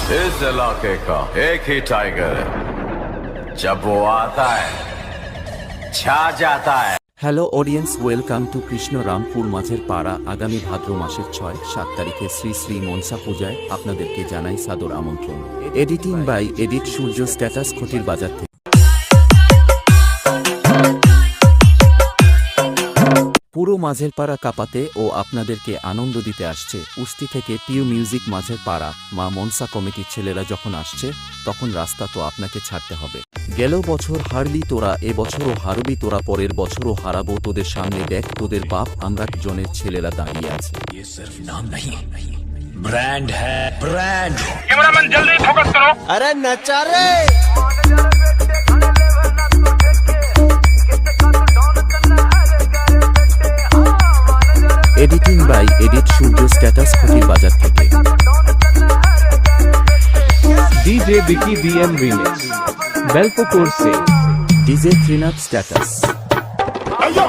इस इलाके का एक ही टाइगर है जब वो आता है छा जाता है। Hello audience, welcome to Krishnarampur মাঝের পাড়া। আগামী ভাদ্র মাসের 6-7 তারিখে শ্রী শ্রী মনসা পূজায় আপনাদেরকে জানাই সাদর আমন্ত্রণ। Editing by edit Surya, status খটির বাজার থেকে। পুরো মাঝের পাড়া কাঁপাতে ও আপনাদেরকে আনন্দ দিতে আসছে উস্তি থেকে পিউ মিউজিক। মাঝের পাড়া মা মনসা কমিটির ছেলেরা যখন আসছে তখন রাস্তা তো আপনাকে ছাড়তে হবে। গেল বছর হারলি তোরা, এবছরও হারবি তোরা, পরের বছরও হারাবো তোদের সামনে। দেখ তোদের বাপ আমরা জনের ছেলেরা দাঁড়িয়ে আছে। ये सिर्फ नाम नहीं, ब्रांड है, ब्रांड। कैमरामैन जल्दी फोकस करो। अरे नचा रे। Editing by edit Surya, status খটির বাজার থেকে। डीजे विकी बीएम रीमिक्स बेल्पोकोर से ডিজে ত্রিনাথ, স্ট্যাটাস। अयो